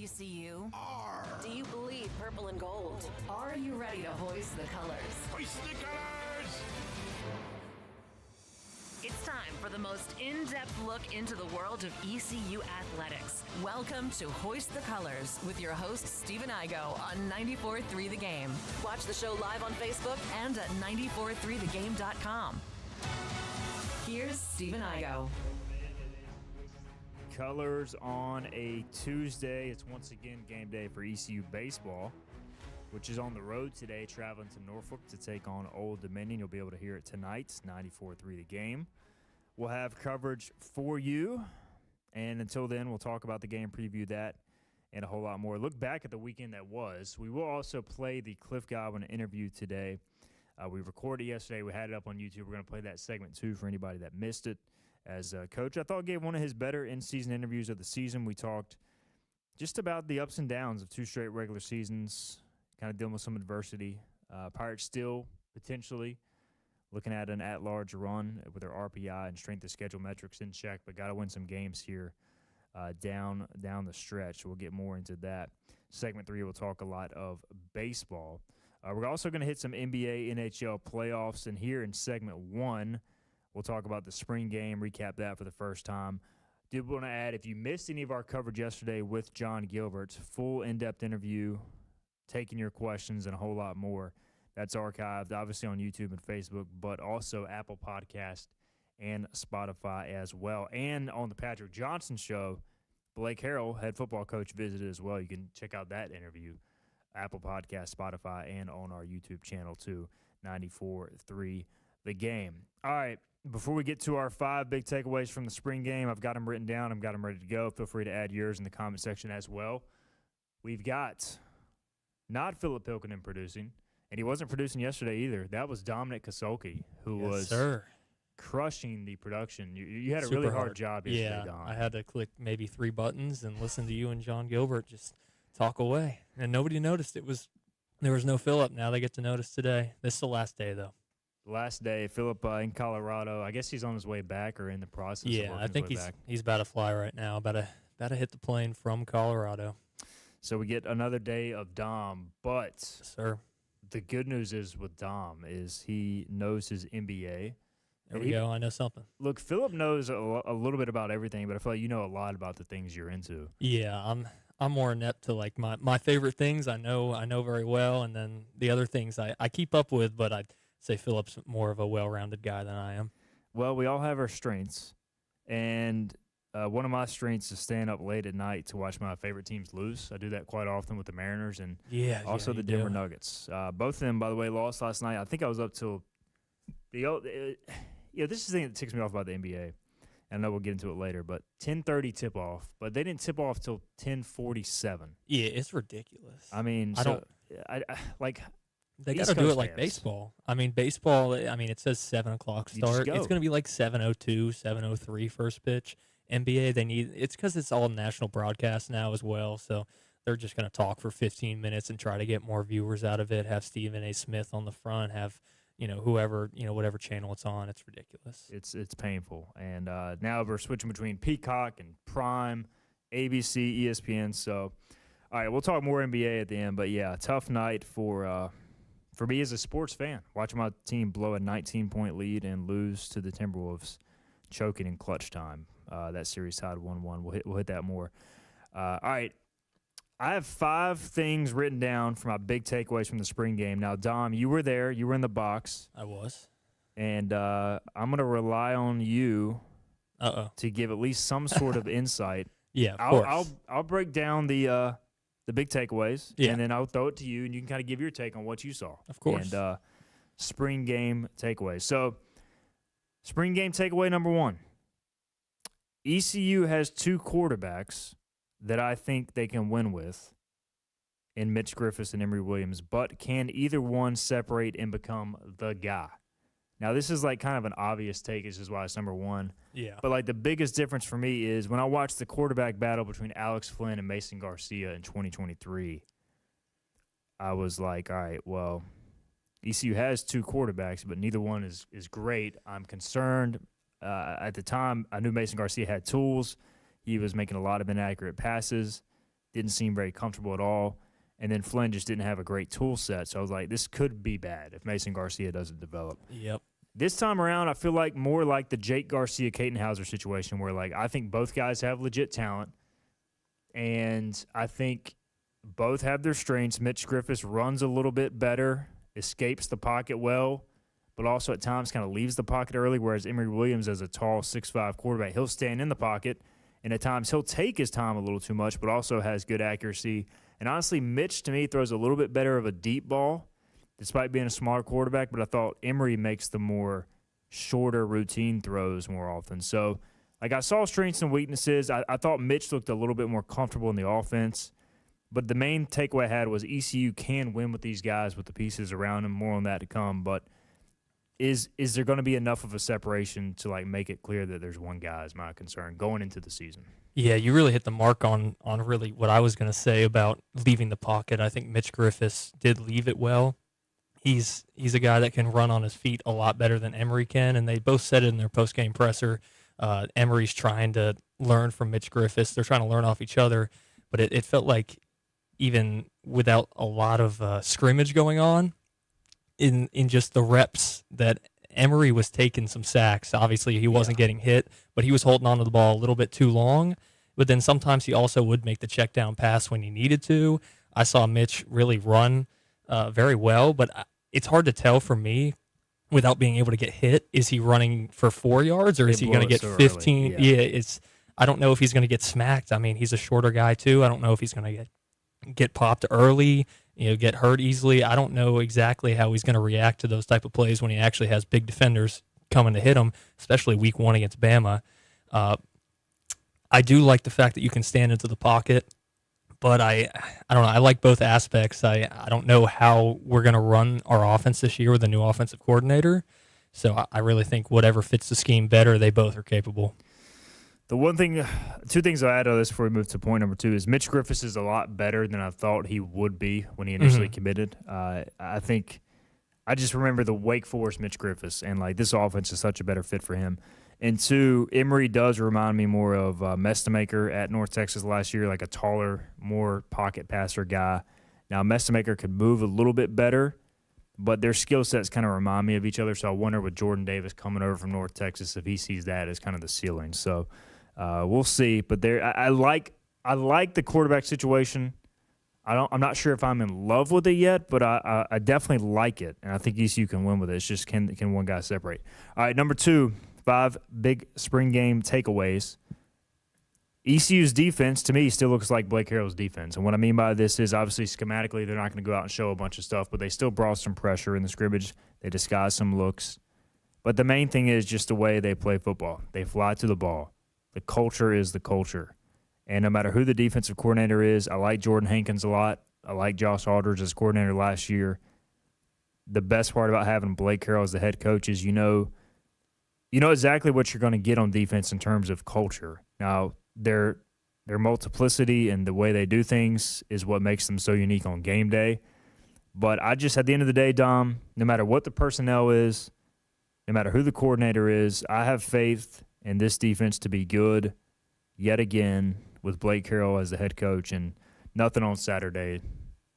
ECU? R. Do you bleed purple and gold? Are you ready to hoist the colors? Hoist the colors! It's time for the most in-depth look into the world of ECU athletics. Welcome to Hoist the Colors with your host, Stephen Igo on 94.3 The Game. Watch the show live on Facebook and at 943thegame.com. Here's Stephen Igo. Colors on a Tuesday. It's once again game day for ECU baseball, which is on the road today, traveling to Norfolk to take on Old Dominion. You'll be able to hear it tonight, 94.3 The Game. We'll have coverage for you, and until then, we'll talk about the game, preview that, and a whole lot more. Look back at the weekend that was. We will also play the Cliff Godwin interview today. We recorded yesterday. We had it up on YouTube. We're going to play that segment, too, for anybody that missed it. As coach, I thought gave one of his better in-season interviews of the season. We talked just about the ups and downs of two straight regular seasons, kind of dealing with some adversity. Pirates still potentially looking at an at-large run with their RPI and strength of schedule metrics in check, but got to win some games here down the stretch. We'll get more into that. Segment 3, we'll talk a lot of baseball. We're also going to hit some NBA, NHL playoffs, and here in segment 1, we'll talk about the spring game, recap that for the first time. Did want to add, if you missed any of our coverage yesterday with John Gilbert, full in-depth interview, taking your questions and a whole lot more. That's archived, obviously, on YouTube and Facebook, but also Apple Podcast and Spotify as well. And on the Patrick Johnson Show, Blake Harrell, head football coach, visited as well. You can check out that interview, Apple Podcast, Spotify, and on our YouTube channel, too, 94.3 The Game. All right, before we get to our 5 big takeaways from the spring game, I've got them written down. I've got them ready to go. Feel free to add yours in the comment section as well. We've got not Philip Pilkinen producing, and he wasn't producing yesterday either. That was Dominic Kasolke, who was crushing the production. You had a really hard job yesterday, Dom. I had to click maybe 3 buttons and listen to you and John Gilbert just talk away. And nobody noticed there was no Philip. Now they get to notice today. This is the last day, though. Last day, Philip in Colorado. I guess he's on his way back or in the process of working I think his way back. he's about to fly right now, about to hit the plane from Colorado. So we get another day of Dom, but Sir. The good news is with Dom is he knows his NBA. There we go. I know something. Look, Philip knows a little bit about everything, but I feel like you know a lot about the things you're into. Yeah, I'm more inept to like my favorite things. I know very well, and then the other things I keep up with, but I'd say Philip's more of a well-rounded guy than I am. Well, we all have our strengths, and one of my strengths is staying up late at night to watch my favorite teams lose. I do that quite often with the Mariners and also the Denver Nuggets. Both of them, by the way, lost last night. I think I was up till this is the thing that ticks me off about the NBA. I know we'll get into it later, but 10:30 tip-off. But they didn't tip off till 10:47. Yeah, it's ridiculous. I mean, they got to do it like baseball. I mean, it says 7 o'clock start. It's going to be like 7:02, 7:03 first pitch. NBA, it's because it's all national broadcast now as well, so they're just going to talk for 15 minutes and try to get more viewers out of it, have Stephen A. Smith on the front, have, whoever, whatever channel it's on. It's ridiculous. It's painful. And now we're switching between Peacock and Prime, ABC, ESPN. So, all right, we'll talk more NBA at the end. But, yeah, tough night for me as a sports fan, watching my team blow a 19-point lead and lose to the Timberwolves, choking in clutch time. That series tied 1-1. We'll hit that more. All right. I have 5 things written down for my big takeaways from the spring game. Now, Dom, you were there. You were in the box. I was. And I'm going to rely on you to give at least some sort of insight. Yeah, of course. I'll break down the big takeaways, and then I'll throw it to you, and you can kind of give your take on what you saw. Of course. And spring game takeaways. So, spring game takeaway number 1. ECU has 2 quarterbacks that I think they can win with in Mitch Griffiths and Emory Williams, but can either one separate and become the guy? Now, this is like kind of an obvious take. This is why it's number 1. Yeah. But like the biggest difference for me is when I watched the quarterback battle between Alex Flynn and Mason Garcia in 2023, I was like, all right, well, ECU has 2 quarterbacks, but neither one is great. I'm concerned. At the time, I knew Mason Garcia had tools. He was making a lot of inaccurate passes. didn't seem very comfortable at all. And then Flynn just didn't have a great tool set. So I was like, this could be bad if Mason Garcia doesn't develop. Yep. This time around, I feel like more like the Jake Garcia-Caden Hauser situation where, like, I think both guys have legit talent. And I think both have their strengths. Mitch Griffiths runs a little bit better, escapes the pocket well, but also at times kind of leaves the pocket early, whereas Emory Williams, as a tall 6'5" quarterback, he'll stand in the pocket, and at times he'll take his time a little too much, but also has good accuracy. And honestly, Mitch, to me, throws a little bit better of a deep ball, despite being a smaller quarterback, but I thought Emory makes the more shorter routine throws more often. So, like, I saw strengths and weaknesses. I thought Mitch looked a little bit more comfortable in the offense. But the main takeaway I had was ECU can win with these guys with the pieces around them. More on that to come. But is there going to be enough of a separation to, like, make it clear that there's one guy is my concern going into the season? Yeah, you really hit the mark on really what I was going to say about leaving the pocket. I think Mitch Griffiths did leave it well. He's a guy that can run on his feet a lot better than Emory can, and they both said it in their post-game presser. Emory's trying to learn from Mitch Griffiths. They're trying to learn off each other, but it felt like even without a lot of scrimmage going on, in just the reps that Emory was taking some sacks. Obviously, he wasn't getting hit, but he was holding on to the ball a little bit too long. But then sometimes he also would make the check down pass when he needed to. I saw Mitch really run very well, but it's hard to tell for me without being able to get hit. Is he running for 4 yards or is he going to get 15? Yeah, I don't know if he's going to get smacked. I mean, he's a shorter guy too. I don't know if he's going to get popped early, get hurt easily. I don't know exactly how he's going to react to those type of plays when he actually has big defenders coming to hit him, especially week 1 against Bama. I do like the fact that you can stand into the pocket, but I don't know. I like both aspects. I don't know how we're going to run our offense this year with a new offensive coordinator. So I really think whatever fits the scheme better, they both are capable. Two things I'll add to this before we move to point number 2 is Mitch Griffiths is a lot better than I thought he would be when he initially committed. I think I just remember the Wake Forest Mitch Griffiths, and like this offense is such a better fit for him. And 2, Emory does remind me more of Mestamaker at North Texas last year, like a taller, more pocket passer guy. Now, Mestamaker could move a little bit better, but their skill sets kind of remind me of each other. So I wonder with Jordan Davis coming over from North Texas if he sees that as kind of the ceiling. So we'll see. But I like the quarterback situation. I'm not sure if I'm in love with it yet, but I definitely like it, and I think ECU can win with it. It's just can one guy separate? All right, number 2. 5 big spring game takeaways. ECU's defense, to me, still looks like Blake Harrell's defense. And what I mean by this is, obviously, schematically, they're not going to go out and show a bunch of stuff, but they still brought some pressure in the scrimmage. They disguised some looks. But the main thing is just the way they play football. They fly to the ball. The culture is the culture. And no matter who the defensive coordinator is, I like Jordan Hankins a lot. I like Josh Aldridge as coordinator last year. The best part about having Blake Harrell as the head coach is you know exactly what you're going to get on defense in terms of culture. Now, their multiplicity and the way they do things is what makes them so unique on game day. But I just, at the end of the day, Dom, no matter what the personnel is, no matter who the coordinator is, I have faith in this defense to be good yet again with Blake Harrell as the head coach, and nothing on Saturday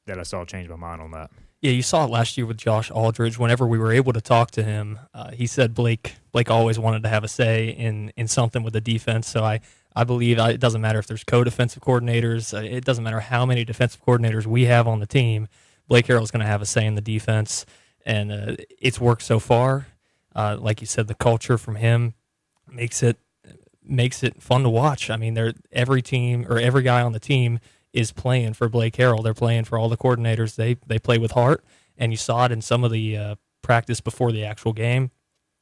that I saw change my mind on that. Yeah, you saw it last year with Josh Aldridge. Whenever we were able to talk to him, he said Blake always wanted to have a say in something with the defense. So I believe it doesn't matter if there's co-defensive coordinators. It doesn't matter how many defensive coordinators we have on the team. Blake Harrell's going to have a say in the defense, and it's worked so far. Like you said, the culture from him makes it fun to watch. I mean, every team or every guy on the team is playing for Blake Harrell. They're playing for all the coordinators. They play with heart, and you saw it in some of the practice before the actual game.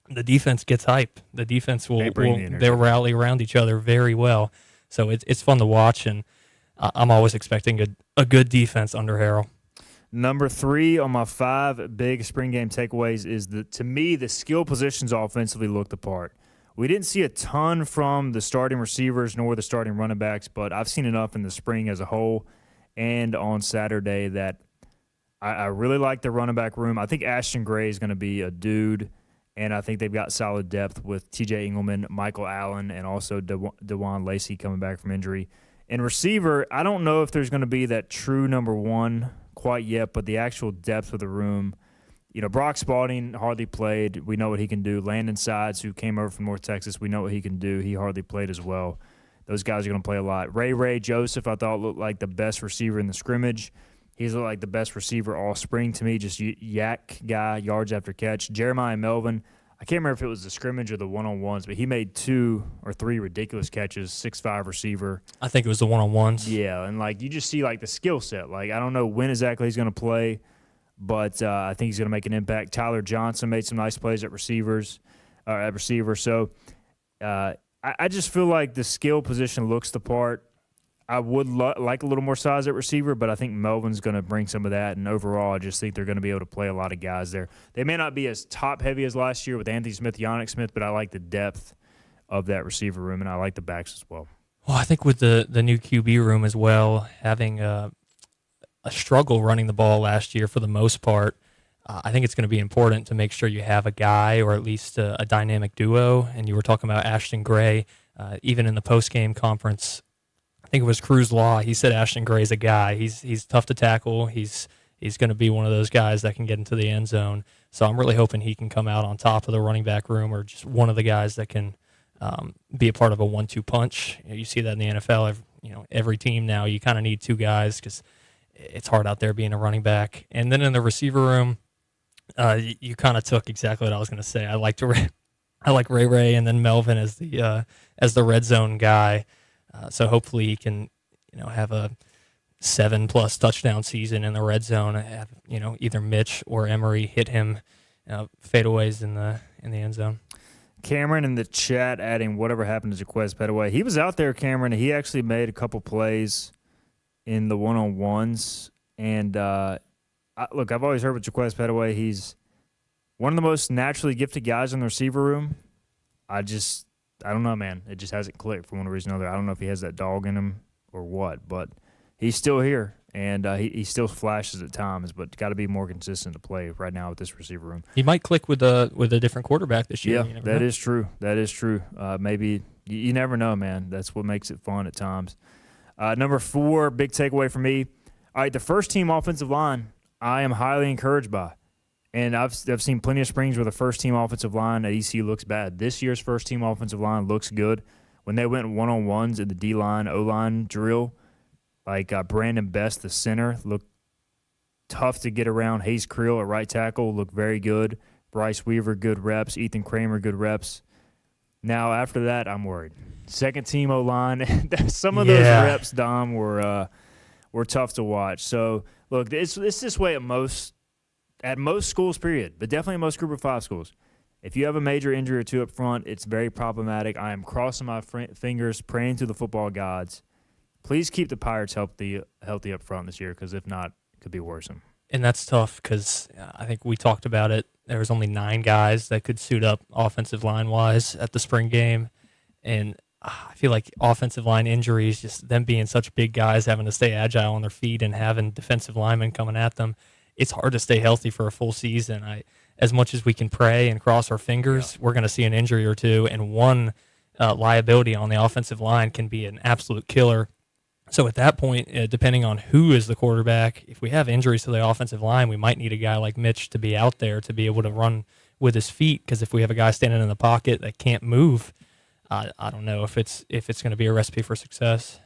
The defense gets hype. The defense they'll rally around each other very well. So it's fun to watch, and I'm always expecting a good defense under Harrell. Number 3 on my 5 big spring game takeaways is to me, the skill positions offensively looked the part. We didn't see a ton from the starting receivers nor the starting running backs, but I've seen enough in the spring as a whole and on Saturday that I really like the running back room. I think Ashton Gray is going to be a dude, and I think they've got solid depth with TJ Engelman, Michael Allen, and also DeJuan Lacey coming back from injury. And receiver, I don't know if there's going to be that true number one quite yet, but the actual depth of the room, Brock Spalding hardly played. We know what he can do. Landon Sides, who came over from North Texas, we know what he can do. He hardly played as well. Those guys are going to play a lot. Ray Joseph, I thought looked like the best receiver in the scrimmage. He's looked like the best receiver all spring to me, just yak guy, yards after catch. Jeremiah Melvin, I can't remember if it was the scrimmage or the one-on-ones, but he made 2 or 3 ridiculous catches, 6'5" receiver. I think it was the one-on-ones. Yeah, and, you just see, the skill set. I don't know when exactly he's going to play, but I think he's going to make an impact. Tyler Johnson made some nice plays at receiver. So I just feel like the skill position looks the part. I would like a little more size at receiver, but I think Melvin's going to bring some of that. And overall, I just think they're going to be able to play a lot of guys there. They may not be as top-heavy as last year with Anthony Smith, Yannick Smith, but I like the depth of that receiver room, and I like the backs as well. Well, I think with the new QB room as well, having a struggle running the ball last year for the most part, I think it's going to be important to make sure you have a guy or at least a dynamic duo. And you were talking about Ashton Gray, even in the post-game conference. I think it was Cruz Law. He said Ashton Gray's a guy. He's tough to tackle. He's going to be one of those guys that can get into the end zone. So I'm really hoping he can come out on top of the running back room, or just one of the guys that can be a part of a 1-2 punch. You see that in the NFL. Every team now, you kind of need 2 guys because it's hard out there being a running back. And then in the receiver room, you kind of took exactly what I was going to say. I like Ray and then Melvin as the red zone guy. So hopefully he can, have a 7+ touchdown season in the red zone. Have, either Mitch or Emery hit him fadeaways in the end zone. Cameron in the chat adding whatever happened to Jaquez Petaway. He was out there, Cameron. He actually made a couple plays in the one-on-ones. And look, I've always heard with Jaquez Petaway, he's one of the most naturally gifted guys in the receiver room. I don't know, man. It just hasn't clicked for one reason or another. I don't know if he has that dog in him or what, but he's still here, and he still flashes at times, but got to be more consistent to play right now with this receiver room. He might click with a different quarterback this year. Yeah, that is true. That is true. Maybe you never know, man. That's what makes it fun at times. Number 4, big takeaway for me. All right, the first-team offensive line, I am highly encouraged by. And I've seen plenty of springs where the first-team offensive line at ECU looks bad. This year's first-team offensive line looks good. When they went one-on-ones in the D-line, O-line drill, Brandon Best, the center, looked tough to get around. Hayes Creel at right tackle looked very good. Bryce Weaver, good reps. Ethan Kramer, good reps. Now, after that, I'm worried. Second-team O-line, some of those reps, Dom, were tough to watch. So, look, it's this way at most schools, period, but definitely most Group of 5 schools. If you have a major injury or 2 up front, it's very problematic. I am crossing my fingers, praying to the football gods. Please keep the Pirates healthy up front this year, because if not, it could be worrisome. And that's tough because I think we talked about it. There was only 9 guys that could suit up offensive line-wise at the spring game. And I feel like offensive line injuries, just them being such big guys, having to stay agile on their feet and having defensive linemen coming at them, it's hard to stay healthy for a full season. As much as we can pray and cross our fingers, we're going to see an injury or 2, and one liability on the offensive line can be an absolute killer. So at that point, depending on who is the quarterback, if we have injuries to the offensive line, we might need a guy like Mitch to be out there to be able to run with his feet, because if we have a guy standing in the pocket that can't move, I don't know if it's going to be a recipe for success.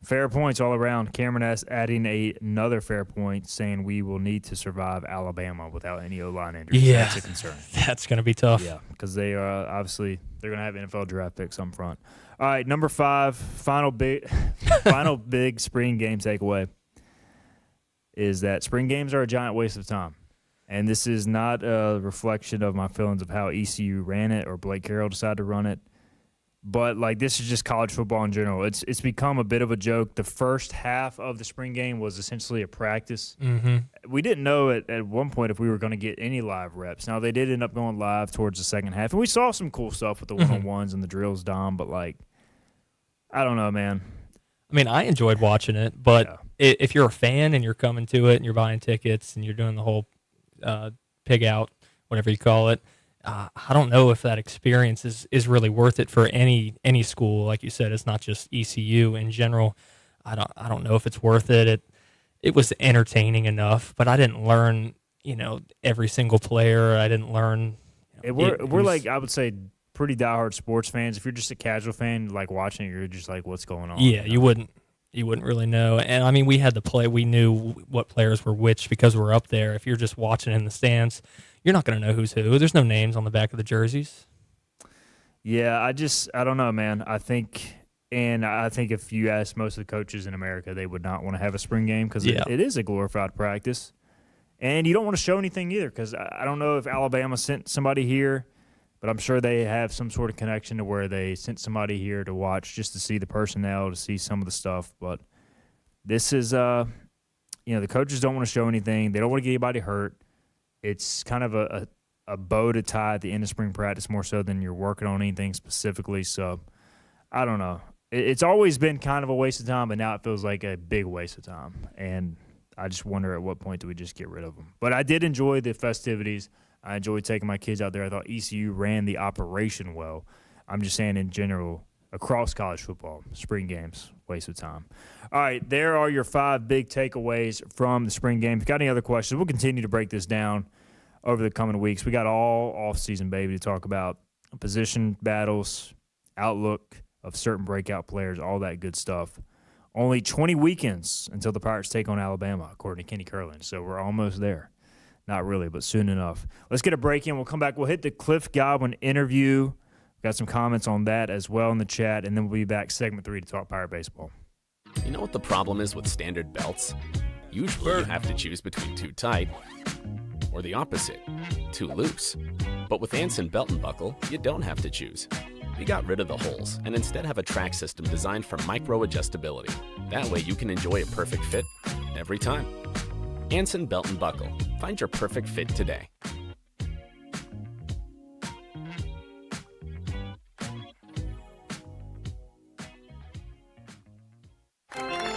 Fair points all around. Cameron adding another fair point, saying we will need to survive Alabama without any O-line injuries. Yeah, that's a concern. That's going to be tough. Yeah, because they are obviously they're going to have NFL draft picks up front. All right, number 5, final big spring game takeaway is that spring games are a giant waste of time. And this is not a reflection of my feelings of how ECU ran it or Blake Carroll decided to run it. But, this is just college football in general. It's become a bit of a joke. The first half of the spring game was essentially a practice. Mm-hmm. We didn't know at one point if we were going to get any live reps. Now, they did end up going live towards the second half. And we saw some cool stuff with the one-on-ones and the drills, Dom. But, I don't know, man. I mean, I enjoyed watching it. But if you're a fan and you're coming to it and you're buying tickets and you're doing the whole pig out, whatever you call it, I don't know if that experience is really worth it for any school. Like you said, it's not just ECU in general. I don't know if it's worth it. It was entertaining enough, but I didn't learn, every single player. I didn't learn. We're like, I would say, pretty diehard sports fans. If you're just a casual fan, like watching it, you're just like, what's going on? Yeah, you wouldn't really know. And I mean, we had to play. We knew what players were which because we're up there. If you're just watching in the stands, you're not going to know who's who. There's no names on the back of the jerseys. Yeah, I don't know, man. I think if you ask most of the coaches in America, they would not want to have a spring game because it is a glorified practice. And you don't want to show anything either because I don't know if Alabama sent somebody here, but I'm sure they have some sort of connection to where they sent somebody here to watch just to see the personnel, to see some of the stuff. But this is, the coaches don't want to show anything. They don't want to get anybody hurt. It's kind of a bow to tie at the end of spring practice more so than you're working on anything specifically. So, I don't know. It's always been kind of a waste of time, but now it feels like a big waste of time. And I just wonder at what point do we just get rid of them. But I did enjoy the festivities. I enjoyed taking my kids out there. I thought ECU ran the operation well. I'm just saying in general, across college football, spring games, waste of time. All right, there are your 5 big takeaways from the spring game. If you got any other questions, we'll continue to break this down over the coming weeks. We got all off-season, baby, to talk about position battles, outlook of certain breakout players, all that good stuff. Only 20 weekends until the Pirates take on Alabama, according to Kenny Curlin. So we're almost there. Not really, but soon enough. Let's get a break in. We'll come back. We'll hit the Cliff Godwin interview. We've got some comments on that as well in the chat, and then we'll be back segment 3 to talk Pirate baseball. You know what the problem is with standard belts? Usually you have to choose between too tight or the opposite, too loose. But with Anson Belt and Buckle, you don't have to choose. We got rid of the holes and instead have a track system designed for micro-adjustability. That way you can enjoy a perfect fit every time. Anson Belt and Buckle. Find your perfect fit today.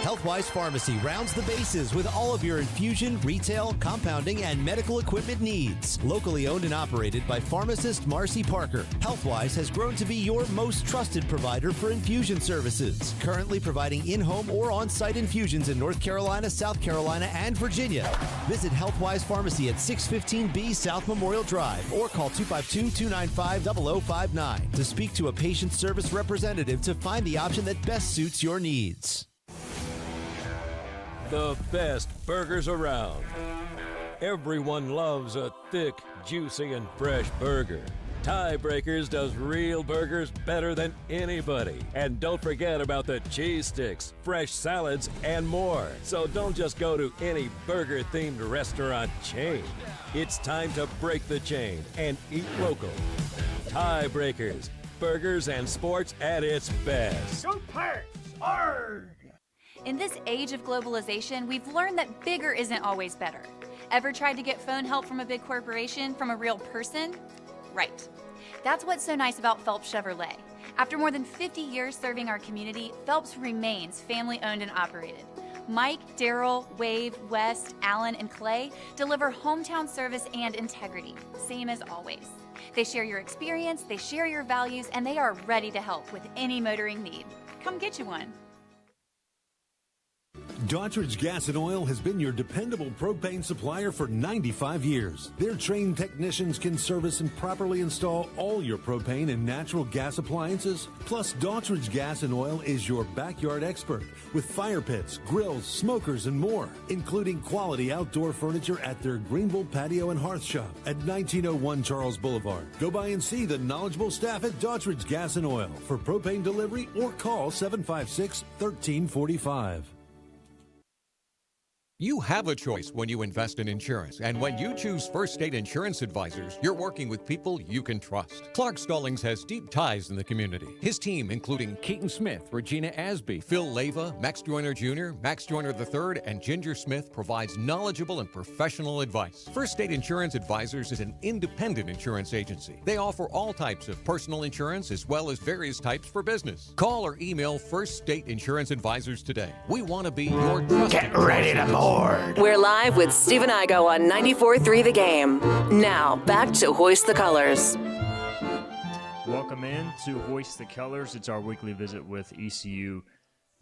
Healthwise Pharmacy rounds the bases with all of your infusion, retail, compounding, and medical equipment needs. Locally owned and operated by pharmacist Marcy Parker, Healthwise has grown to be your most trusted provider for infusion services. Currently providing in-home or on-site infusions in North Carolina, South Carolina, and Virginia. Visit Healthwise Pharmacy at 615B South Memorial Drive or call 252-295-0059 to speak to a patient service representative to find the option that best suits your needs. The best burgers around. Everyone loves a thick, juicy, and fresh burger. Tiebreakers does real burgers better than anybody. And don't forget about the cheese sticks, fresh salads, and more. So don't just go to any burger-themed restaurant chain. It's time to break the chain and eat local. Tiebreakers, burgers and sports at its best. Go Pirates! Arrgh! In this age of globalization, we've learned that bigger isn't always better. Ever tried to get phone help from a big corporation, from a real person? Right. That's what's so nice about Phelps Chevrolet. After more than 50 years serving our community, Phelps remains family-owned and operated. Mike, Daryl, Wave, West, Allen, and Clay deliver hometown service and integrity, same as always. They share your experience, they share your values, and they are ready to help with any motoring need. Come get you one. Daughtridge Gas and Oil has been your dependable propane supplier for 95 years. Their trained technicians can service and properly install all your propane and natural gas appliances. Plus, Daughtridge Gas and Oil is your backyard expert with fire pits, grills, smokers, and more, including quality outdoor furniture at their Greenville Patio and Hearth Shop at 1901 Charles Boulevard. Go by and see the knowledgeable staff at Daughtridge Gas and Oil for propane delivery or call 756-1345. You have a choice when you invest in insurance, and when you choose First State Insurance Advisors, you're working with people you can trust. Clark Stallings has deep ties in the community. His team, including Keaton Smith, Regina Asby, Phil Leyva, Max Joyner Jr., Max Joyner III, and Ginger Smith, provides knowledgeable and professional advice. First State Insurance Advisors is an independent insurance agency. They offer all types of personal insurance as well as various types for business. Call or email First State Insurance Advisors today. We want to be your trusted. Get ready to move Ard. We're live with Stephen Igo on 94.3 The Game. Now, back to Hoist the Colors. Welcome in to Hoist the Colors. It's our weekly visit with ECU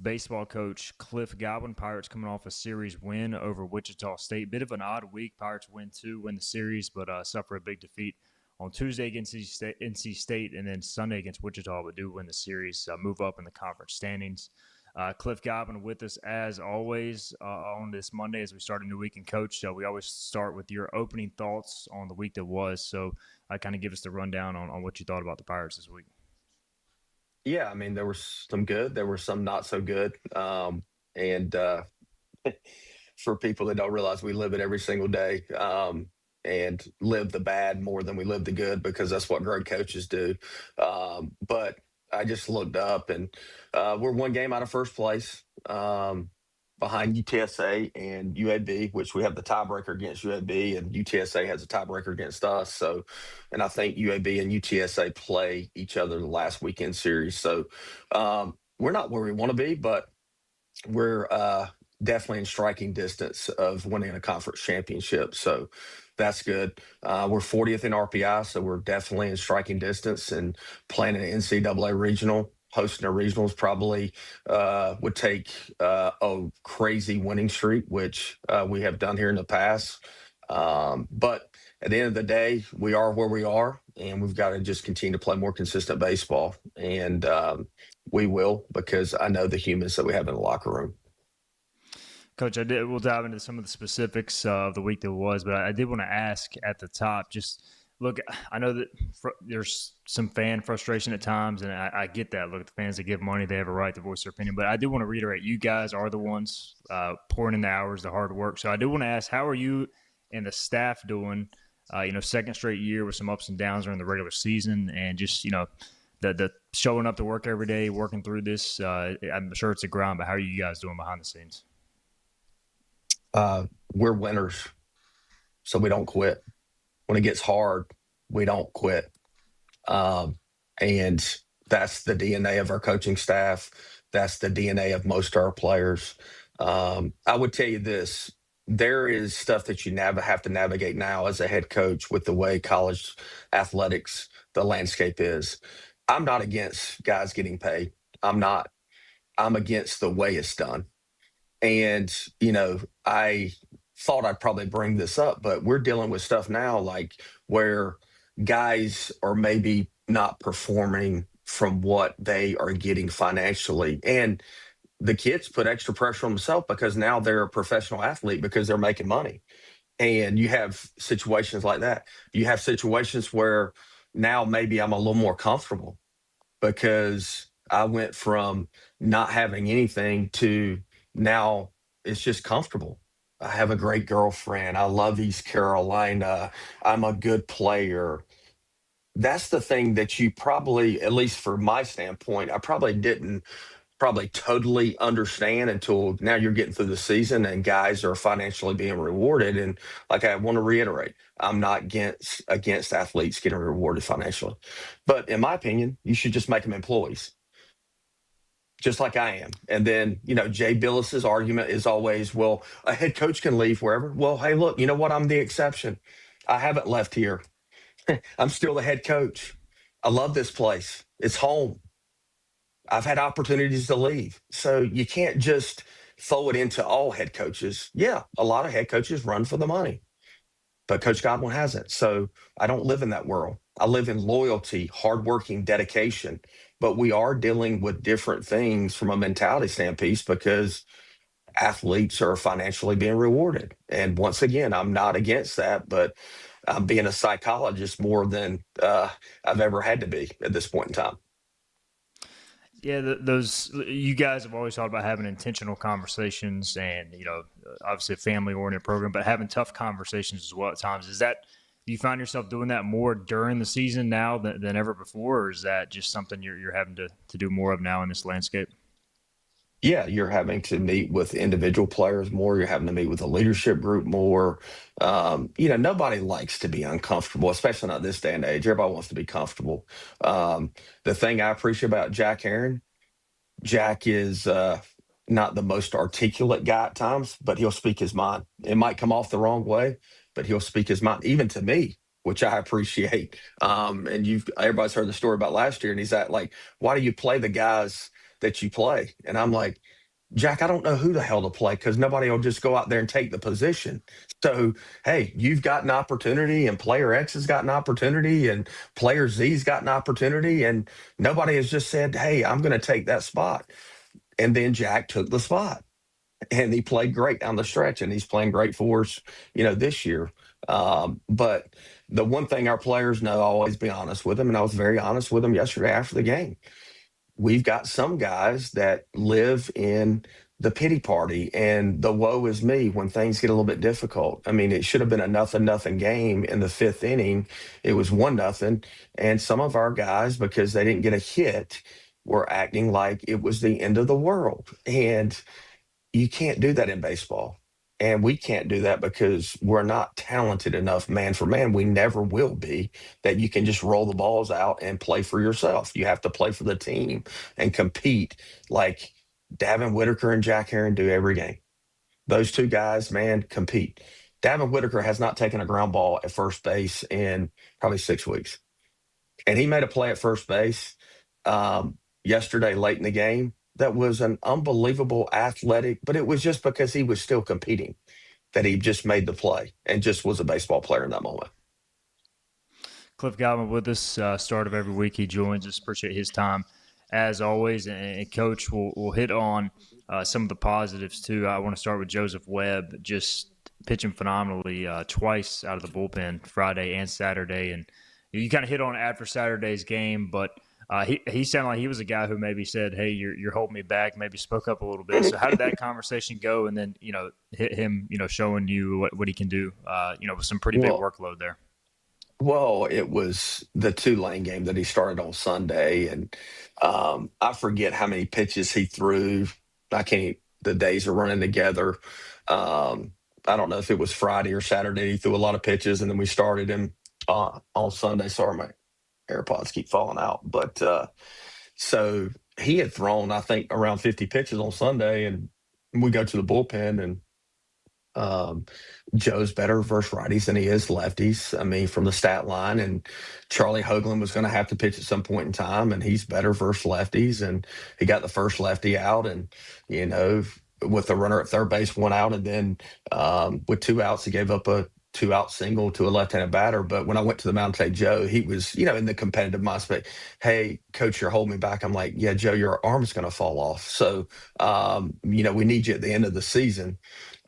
baseball coach Cliff Godwin. Pirates coming off a series win over Wichita State. Bit of an odd week. Pirates win the series, but suffer a big defeat on Tuesday against NC State and then Sunday against Wichita, but do win the series, move up in the conference standings. Cliff Godwin with us as always on this Monday as we start a new week. And Coach, we always start with your opening thoughts on the week that was. So kind of give us the rundown on what you thought about the Pirates this week. Yeah, I mean, there was some good. There were some not so good. And for people that don't realize, we live it every single day and live the bad more than we live the good, because that's what great coaches do. But I just looked up, and we're one game out of first place behind UTSA and UAB, which we have the tiebreaker against UAB, and UTSA has a tiebreaker against us. So, and I think UAB and UTSA play each other the last weekend series. So we're not where we want to be, but we're definitely in striking distance of winning a conference championship. So that's good. We're 40th in RPI, so we're definitely in striking distance, and playing an NCAA regional, hosting a regionals probably would take a crazy winning streak, which we have done here in the past. But at the end of the day, we are where we are, and we've got to just continue to play more consistent baseball. And we will, because I know the humans that we have in the locker room. Coach, we'll dive into some of the specifics of the week that was, but I did want to ask at the top, just look, I know that there's some fan frustration at times, and I get that. Look, the fans that give money, they have a right to voice their opinion. But I do want to reiterate, you guys are the ones pouring in the hours, the hard work. So I do want to ask, how are you and the staff doing, second straight year with some ups and downs during the regular season, and just, the showing up to work every day, working through this. I'm sure it's a grind, but how are you guys doing behind the scenes? We're winners, so we don't quit. When it gets hard, we don't quit. And that's the DNA of our coaching staff. That's the DNA of most of our players. I would tell you this. There is stuff that you have to navigate now as a head coach with the way college athletics, the landscape is. I'm not against guys getting paid. I'm not. I'm against the way it's done. And, I thought I'd probably bring this up, but we're dealing with stuff now like where guys are maybe not performing from what they are getting financially. And the kids put extra pressure on themselves because now they're a professional athlete because they're making money. And you have situations like that. You have situations where now maybe I'm a little more comfortable because I went from not having anything to now it's just comfortable. I have a great girlfriend. I love East Carolina. I'm a good player. That's the thing that you probably, at least from my standpoint, I probably didn't totally understand until now you're getting through the season and guys are financially being rewarded. And like I want to reiterate, I'm not against athletes getting rewarded financially. But in my opinion, you should just make them employees. Just like I am. And then, Jay Billis's argument is always, well, a head coach can leave wherever. Well, hey, look, you know what? I'm the exception. I haven't left here. I'm still the head coach. I love this place. It's home. I've had opportunities to leave. So you can't just throw it into all head coaches. Yeah, a lot of head coaches run for the money, but Coach Godwin hasn't. So I don't live in that world. I live in loyalty, hardworking, dedication. But we are dealing with different things from a mentality standpoint because athletes are financially being rewarded. And once again, I'm not against that, but I'm being a psychologist more than I've ever had to be at this point in time. Yeah, you guys have always thought about having intentional conversations and, obviously a family-oriented program, but having tough conversations as well at times. Do you find yourself doing that more during the season now than ever before, or is that just something you're having to do more of now in this landscape? Yeah, you're having to meet with individual players more. You're having to meet with a leadership group more. Nobody likes to be uncomfortable, especially not this day and age. Everybody wants to be comfortable. The thing I appreciate about Jack is not the most articulate guy at times, but he'll speak his mind. It might come off the wrong way, but he'll speak his mind, even to me, which I appreciate. And everybody's heard the story about last year, and he's like, why do you play the guys that you play? And I'm like, Jack, I don't know who the hell to play because nobody will just go out there and take the position. So, hey, you've got an opportunity, and player X has got an opportunity, and player Z's got an opportunity, and nobody has just said, hey, I'm going to take that spot. And then Jack took the spot, and he played great down the stretch, and he's playing great for us, this year. But the one thing our players know, I'll always be honest with them, and I was very honest with them yesterday after the game. We've got some guys that live in the pity party and the woe is me when things get a little bit difficult. I mean, it should have been a 0-0 game in the 5th inning. It was 1-0. And some of our guys, because they didn't get a hit, were acting like it was the end of the world. And you can't do that in baseball. And we can't do that because we're not talented enough man for man. We never will be, that you can just roll the balls out and play for yourself. You have to play for the team and compete like Davin Whitaker and Jack Heron do every game. Those two guys, man, compete. Davin Whitaker has not taken a ground ball at first base in probably 6 weeks. And he made a play at first base yesterday late in the game. That was an unbelievable athletic, but it was just because he was still competing that he just made the play and just was a baseball player in that moment. Cliff Godwin with us, start of every week he joins us. Appreciate his time as always. And Coach, we'll hit on some of the positives too. I want to start with Joseph Webb, just pitching phenomenally twice out of the bullpen, Friday and Saturday. And you kind of hit on it after Saturday's game, but he sounded like he was a guy who maybe said, hey, you're holding me back, maybe spoke up a little bit. So how did that conversation go? And then, hit him, showing you what he can do, with some pretty big workload there. Well, it was the Tulane game that he started on Sunday. And I forget how many pitches he threw. The days are running together. I don't know if it was Friday or Saturday. He threw a lot of pitches, and then we started him on Sunday. Sorry, my AirPods keep falling out. But so he had thrown, I think, around 50 pitches on Sunday, and we go to the bullpen, and Joe's better versus righties than he is lefties. I mean, from the stat line, and Charlie Hoagland was going to have to pitch at some point in time, and he's better versus lefties, and he got the first lefty out, and with the runner at third base, 1 out, and then with 2 outs, he gave up a 2-out single to a left-handed batter. But when I went to the mound to take Joe, he was, in the competitive mindset. Hey, coach, you're holding me back. I'm like, yeah, Joe, your arm's going to fall off. So, we need you at the end of the season.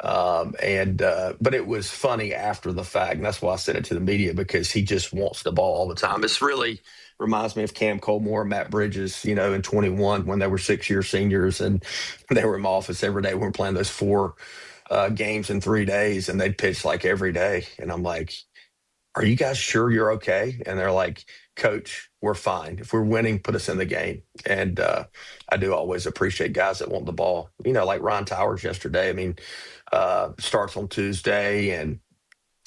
But it was funny after the fact. And that's why I said it to the media, because he just wants the ball all the time. It's really reminds me of Cam Colmore and Matt Bridges, in 21 when they were 6-year seniors, and they were in my office every day when we were playing those 4 games in 3 days, and they'd pitch like every day. And I'm like, are you guys sure you're okay? And they're like, Coach, we're fine. If we're winning, put us in the game. And I do always appreciate guys that want the ball. Like Ryan Towers yesterday. I mean, starts on Tuesday, and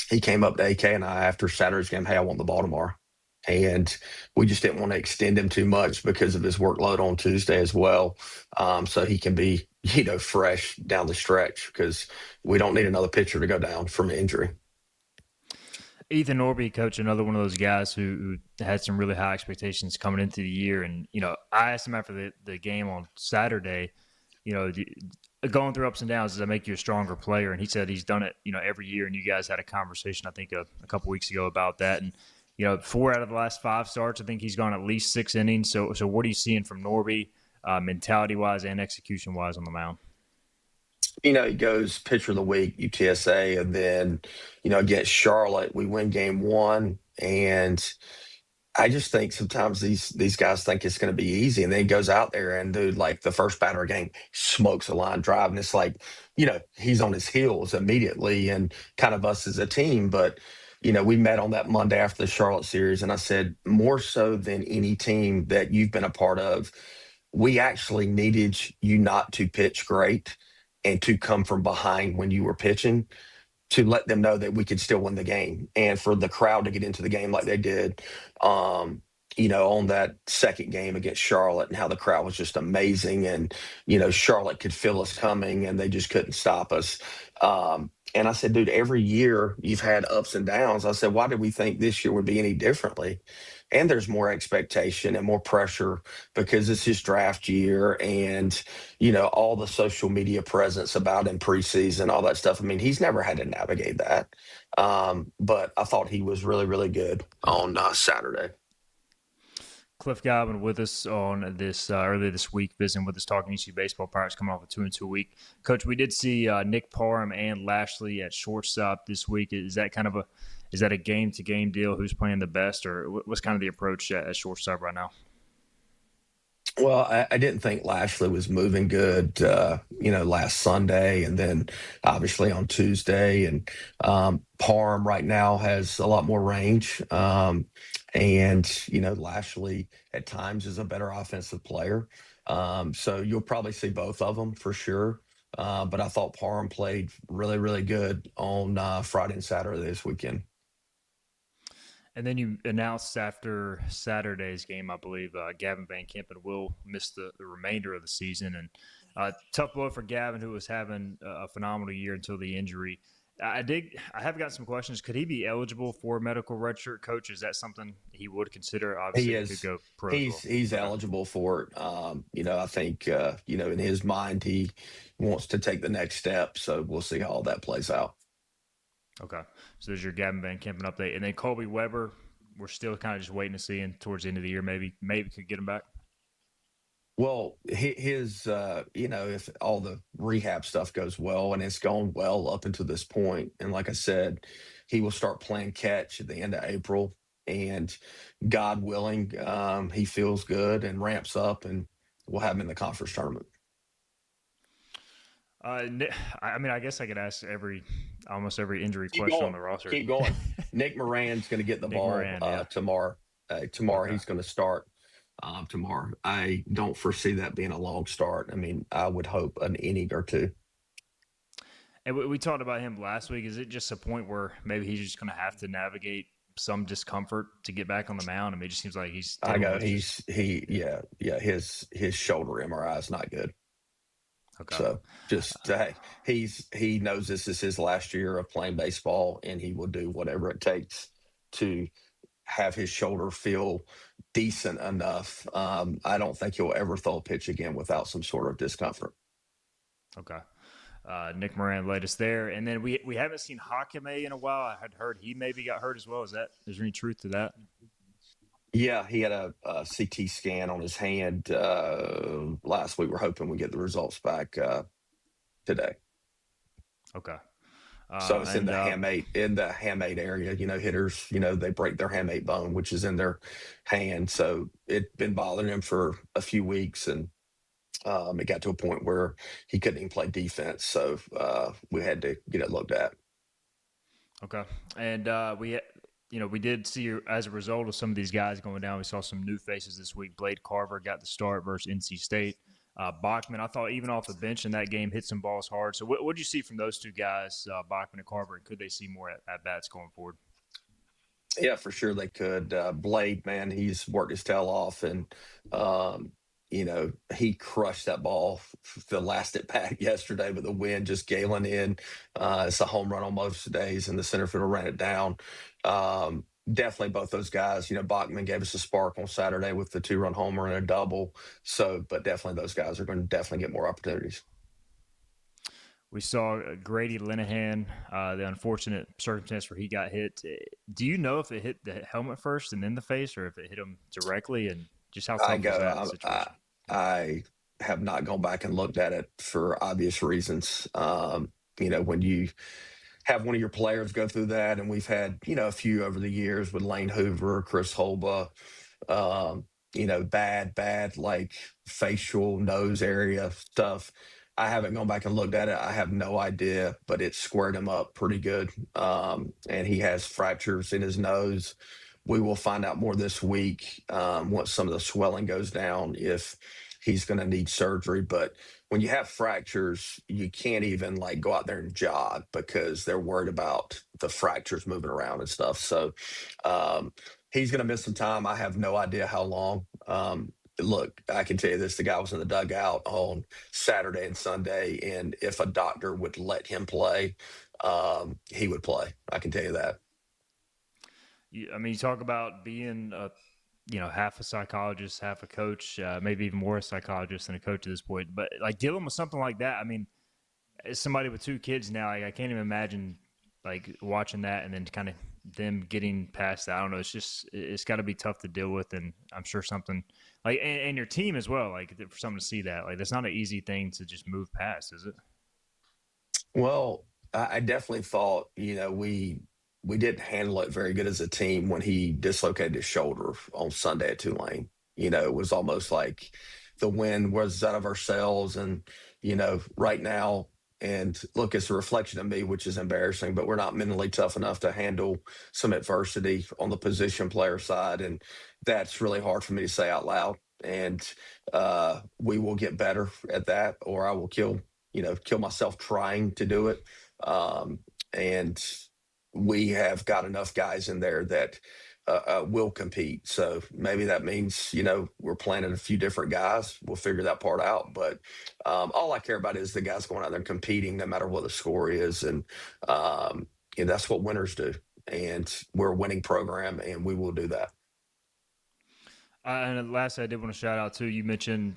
he came up to AK and I after Saturday's game, hey, I want the ball tomorrow. And we just didn't want to extend him too much because of his workload on Tuesday as well. So he can be, fresh down the stretch, because we don't need another pitcher to go down from injury. Ethan Norby, coach, another one of those guys who had some really high expectations coming into the year. And, I asked him after the game on Saturday, going through ups and downs, does that make you a stronger player? And he said he's done it, every year. And you guys had a conversation, I think, a couple weeks ago about that. And, 4 out of the last 5 starts, I think he's gone at least 6 innings. So what are you seeing from Norby, mentality-wise and execution-wise on the mound? He goes pitcher of the week, UTSA, and then, against Charlotte, we win game 1. And I just think sometimes these guys think it's going to be easy, and then he goes out there and, dude, like the first batter of the game, smokes a line drive, and it's like, he's on his heels immediately, and kind of us as a team. But, we met on that Monday after the Charlotte series, and I said, more so than any team that you've been a part of, we actually needed you not to pitch great and to come from behind when you were pitching, to let them know that we could still win the game, and for the crowd to get into the game like they did. on that second game against Charlotte and how the crowd was just amazing. And, Charlotte could feel us coming and they just couldn't stop us. And I said, dude, every year you've had ups and downs. I said, why did we think this year would be any differently? And there's more expectation and more pressure because it's his draft year and, all the social media presence about him preseason, all that stuff. I mean, he's never had to navigate that. But I thought he was really, really good on Saturday. Cliff Godwin with us on this earlier this week, visiting with us, talking ECU baseball. Pirates coming off a 2-2 week. Coach, we did see Nick Parham and Lashley at shortstop this week. Is that a game-to-game deal? Who's playing the best, or what's kind of the approach at shortstop right now? Well, I didn't think Lashley was moving good, last Sunday and then obviously on Tuesday. And Parham right now has a lot more range. Lashley at times is a better offensive player. So you'll probably see both of them for sure. But I thought Parham played really, really good on Friday and Saturday this weekend. And then you announced after Saturday's game, I believe, Gavin Van Kempen will miss the remainder of the season. And tough blow for Gavin, who was having a phenomenal year until the injury. I have got some questions. Could he be eligible for a medical redshirt, Coach? Is that something he would consider? Obviously, he is. He could go pro. He's eligible for it. I think, in his mind, he wants to take the next step. So we'll see how all that plays out. Okay. So there's your Gavin Van Kempen update. And then Colby Weber, we're still kind of just waiting to see, and towards the end of the year, maybe could get him back. Well, his, if all the rehab stuff goes well, and it's gone well up until this point, and like I said, he will start playing catch at the end of April, and God willing, he feels good and ramps up, and we'll have him in the conference tournament. I guess I could ask almost every injury question on the roster. Keep going. Nick Moran's going to get the ball tomorrow. Tomorrow okay. He's going to start tomorrow. I don't foresee that being a long start. I mean, I would hope an inning or two. And we talked about him last week. Is it just a point where maybe he's just going to have to navigate some discomfort to get back on the mound? I mean, it just seems like his shoulder MRI is not good. Okay. So he knows this is his last year of playing baseball, and he will do whatever it takes to have his shoulder feel decent enough. I don't think he'll ever throw a pitch again without some sort of discomfort. Okay. Nick Moran latest there. And then we haven't seen Hakame in a while. I had heard he maybe got hurt as well. Is there any truth to that? Yeah, he had a CT scan on his hand last week. We're hoping we get the results back today. Okay. So it's in the hamate area. Hitters, they break their hamate bone, which is in their hand. So it'd been bothering him for a few weeks, and it got to a point where he couldn't even play defense. So we had to get it looked at. Okay. And we did see, as a result of some of these guys going down, we saw some new faces this week. Blade Carver got the start versus NC State. Bachman, I thought even off the bench in that game, hit some balls hard. So what did you see from those two guys, Bachman and Carver, and could they see more at-bats going forward? Yeah, for sure they could. Blade, man, he's worked his tail off, and he crushed that ball the last at bat yesterday, but the wind just galing in. It's a home run on most days, and the center fielder ran it down. Definitely both those guys. Bachman gave us a spark on Saturday with the 2-run homer and a double. So, but definitely those guys are going to definitely get more opportunities. We saw Grady Linehan, the unfortunate circumstance where he got hit. Do you know if it hit the helmet first and then the face, or if it hit him directly, and just how tough was that situation? I have not gone back and looked at it for obvious reasons. When you have one of your players go through that, and we've had, a few over the years with Lane Hoover, Chris Holba, bad, like facial nose area stuff. I haven't gone back and looked at it. I have no idea, but it squared him up pretty good. And he has fractures in his nose. We will find out more this week once some of the swelling goes down if he's going to need surgery. But when you have fractures, you can't even go out there and jog because they're worried about the fractures moving around and stuff. So He's going to miss some time. I have no idea how long. Look, I can tell you this: the guy was in the dugout on Saturday and Sunday, and if a doctor would let him play, he would play. I can tell you that. You talk about being half a psychologist, half a coach, maybe even more a psychologist than a coach at this point. But like dealing with something like that, I mean, as somebody with 2 kids now, I can't even imagine like watching that and then kind of them getting past that. I don't know. It's got to be tough to deal with, and I'm sure something like and your team as well. Like for someone to see that, like that's not an easy thing to just move past, is it? Well, I definitely thought we didn't handle it very good as a team when he dislocated his shoulder on Sunday at Tulane. It was almost like the win was out of ourselves, and right now. And look, it's a reflection of me, which is embarrassing, but we're not mentally tough enough to handle some adversity on the position player side. And that's really hard for me to say out loud. And we will get better at that, or I will kill myself trying to do it. And we have got enough guys in there that will compete. So maybe that means, we're planning a few different guys. We'll figure that part out. But all I care about is the guys going out there and competing no matter what the score is. And that's what winners do. And we're a winning program, and we will do that. And lastly, I did want to shout out, too, you mentioned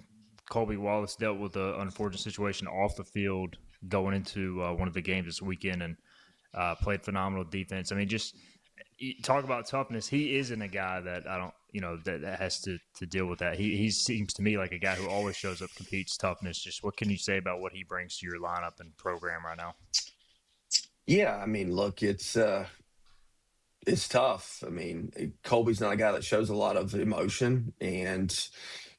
Colby Wallace dealt with an unfortunate situation off the field going into one of the games this weekend and played phenomenal defense. I mean, just – talk about toughness. He isn't a guy that that has to deal with that. He seems to me like a guy who always shows up, competes, toughness. Just what can you say about what he brings to your lineup and program right now? Yeah, I mean, look, it's tough. I mean, Colby's not a guy that shows a lot of emotion, and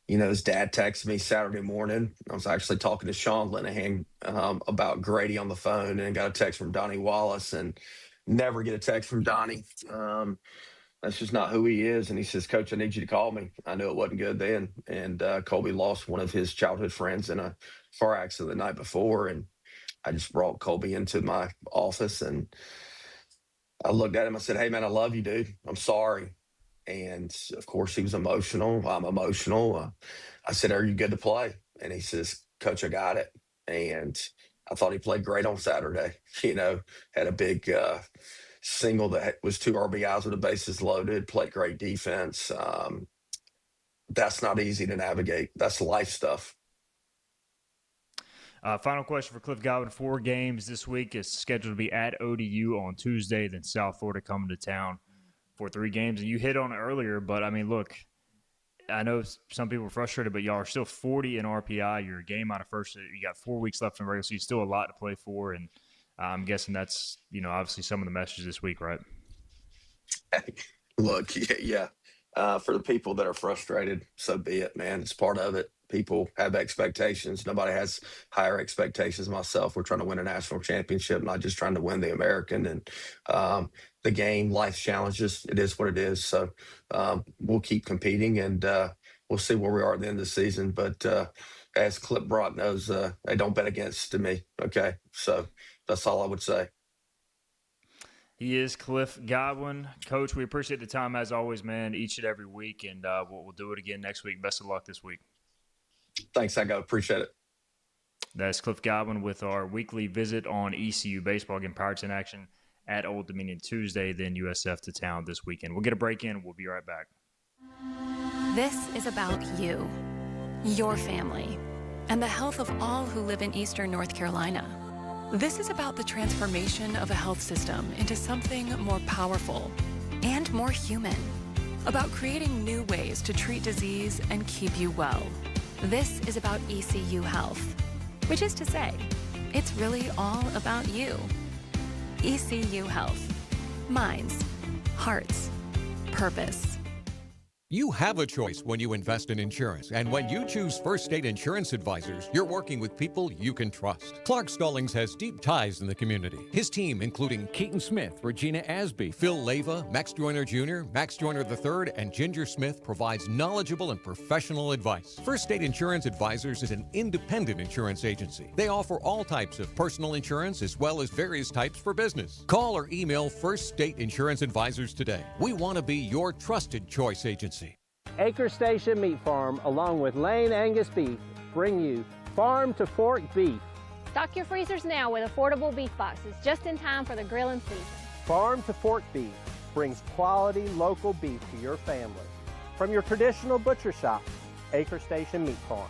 his dad texted me Saturday morning. I was actually talking to Sean Linehan about Grady on the phone, and got a text from Donnie Wallace, and never get a text from Donnie. That's just not who he is. And he says, Coach, I need you to call me. I knew it wasn't good then. And Colby lost one of his childhood friends in a car accident the night before. And I just brought Colby into my office, and I looked at him. I said, hey, man, I love you, dude. I'm sorry. And, of course, he was emotional. I'm emotional. I said, are you good to play? And he says, Coach, I got it. And I thought he played great on Saturday. Had a big single that was 2 RBIs with the bases loaded, played great defense. That's not easy to navigate. That's life stuff. Final question for Cliff Godwin. 4 games this week. Is scheduled to be at ODU on Tuesday, then South Florida coming to town for 3 games. And you hit on it earlier, but, I mean, look, I know some people are frustrated, but y'all are still 40 in RPI. You're a game out of first. You got 4 weeks left in regular season. Still a lot to play for, and I'm guessing that's obviously some of the messages this week, right? Look, yeah. For the people that are frustrated, so be it, man. It's part of it. People have expectations. Nobody has higher expectations than myself. We're trying to win a national championship, not just trying to win the American. And the game, life's challenges, it is what it is. So we'll keep competing, and we'll see where we are at the end of the season. But as Clip Brock knows, they don't bet against me, okay? So that's all I would say. He is Cliff Godwin. Coach, we appreciate the time as always, man, each and every week, and we'll do it again next week. Best of luck this week. Thanks, I appreciate it. That's Cliff Godwin with our weekly visit on ECU baseball. Again, Pirates in action at Old Dominion Tuesday, then USF to town this weekend. We'll get a break in. We'll be right back. This is about you, your family, and the health of all who live in Eastern North Carolina. This is about the transformation of a health system into something more powerful and more human, about creating new ways to treat disease and keep you well. This is about ECU Health, which is to say, it's really all about you. ECU Health. Minds, hearts, purpose. You have a choice when you invest in insurance, and when you choose First State Insurance Advisors, you're working with people you can trust. Clark Stallings has deep ties in the community. His team, including Keaton Smith, Regina Asby, Phil Leyva, Max Joyner Jr., Max Joyner III, and Ginger Smith, provides knowledgeable and professional advice. First State Insurance Advisors is an independent insurance agency. They offer all types of personal insurance as well as various types for business. Call or email First State Insurance Advisors today. We want to be your trusted choice agency. Acre Station Meat Farm, along with Lane Angus Beef, bring you farm to fork beef. Stock your freezers now with affordable beef boxes, just in time for the grilling season. Farm to fork beef brings quality local beef to your family. From your traditional butcher shop, Acre Station Meat Farm.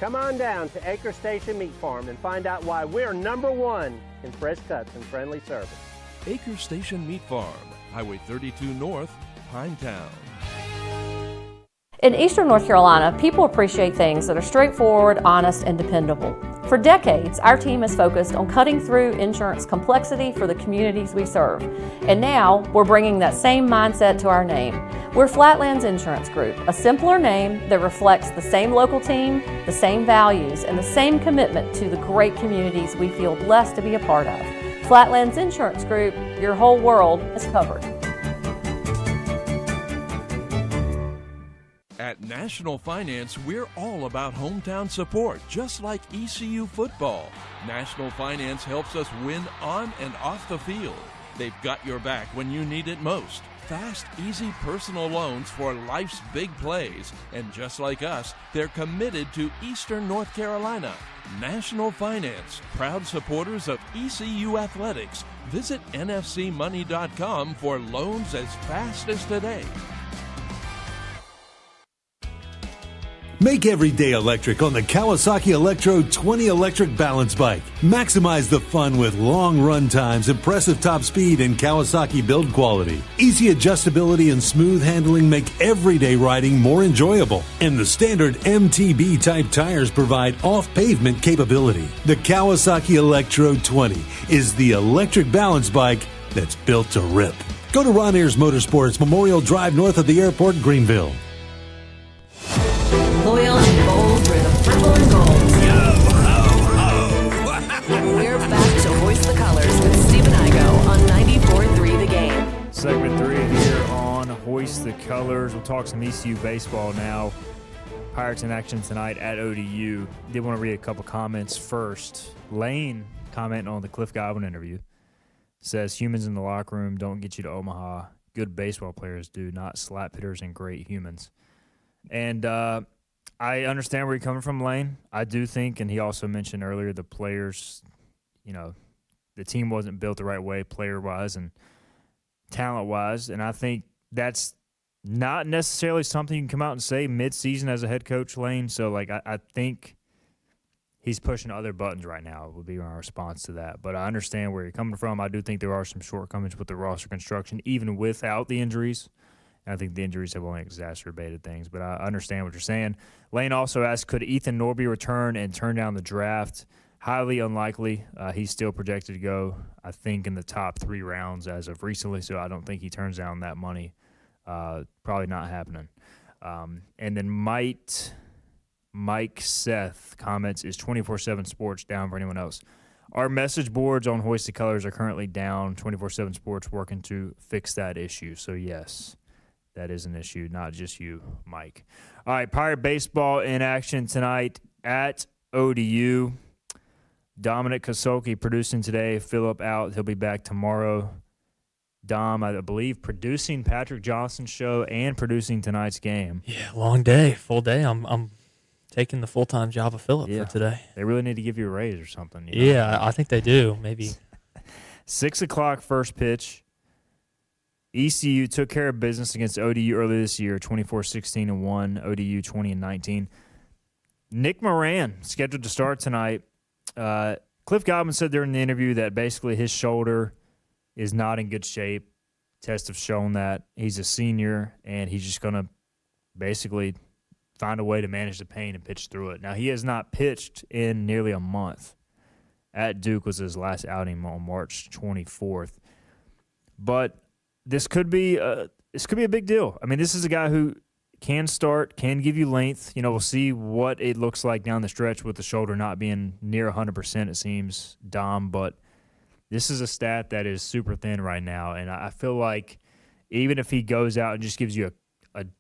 Come on down to Acre Station Meat Farm and find out why we're #1 in fresh cuts and friendly service. Acre Station Meat Farm, Highway 32 North, Pinetown. In Eastern North Carolina, people appreciate things that are straightforward, honest, and dependable. For decades, our team has focused on cutting through insurance complexity for the communities we serve. And now, we're bringing that same mindset to our name. We're Flatlands Insurance Group, a simpler name that reflects the same local team, the same values, and the same commitment to the great communities we feel blessed to be a part of. Flatlands Insurance Group, your whole world is covered. At National Finance, we're all about hometown support, just like ECU football. National Finance helps us win on and off the field. They've got your back when you need it most. Fast, easy personal loans for life's big plays. And just like us, they're committed to Eastern North Carolina. National Finance, proud supporters of ECU athletics. Visit nfcmoney.com for loans as fast as today. Make every day electric on the Kawasaki Electro 20 electric balance bike. Maximize the fun with long run times, impressive top speed, and Kawasaki build quality. Easy adjustability and smooth handling make everyday riding more enjoyable. And the standard MTB type tires provide off-pavement capability. The Kawasaki Electro 20 is the electric balance bike that's built to rip. Go to Ron Ayers Motorsports, Memorial Drive north of the airport, Greenville. Loyal and bold for the purple and gold. We're back to Hoist the Colors with Steve and Igo on 94.3 The Game. Segment 3 here on Hoist the Colors. We'll talk some ECU baseball now. Pirates in action tonight at ODU. Did want to read a couple comments first. Lane commenting on the Cliff Godwin interview. Says, humans in the locker room don't get you to Omaha. Good baseball players do, not slap hitters and great humans. And I understand where you're coming from, Lane. I do think, and he also mentioned earlier, the players, the team wasn't built the right way player-wise and talent-wise. And I think that's not necessarily something you can come out and say mid-season as a head coach, Lane. So, I think he's pushing other buttons right now would be my response to that. But I understand where you're coming from. I do think there are some shortcomings with the roster construction, even without the injuries. I think the injuries have only exacerbated things, but I understand what you're saying. Lane also asked, could Ethan Norby return and turn down the draft? Highly unlikely. He's still projected to go, I think, in the top 3 rounds as of recently, so I don't think he turns down that money. Probably not happening. And then Mike Seth comments, is 24/7 Sports down for anyone else? Our message boards on Hoist the Colors are currently down. 24/7 Sports working to fix that issue, so yes. That is an issue, not just you, Mike. All right, Pirate baseball in action tonight at ODU. Dominic Kosolke producing today. Phillip out. He'll be back tomorrow. Dom, I believe, producing Patrick Johnson's show and producing tonight's game. Yeah, long day, full day. I'm taking the full-time job of Phillip for today. They really need to give you a raise or something. Yeah, I think they do. Maybe 6 o'clock first pitch. ECU took care of business against ODU earlier this year, 24-16-1, ODU 20-19. Nick Moran scheduled to start tonight. Cliff Godwin said during the interview that basically his shoulder is not in good shape. Tests have shown that. He's a senior, and he's just going to basically find a way to manage the pain and pitch through it. Now, he has not pitched in nearly a month. At Duke was his last outing on March 24th. But this could be a big deal. I mean, this is a guy who can start, can give you length. We'll see what it looks like down the stretch with the shoulder not being near 100%, it seems, Dom. But this is a stat that is super thin right now, and I feel like even if he goes out and just gives you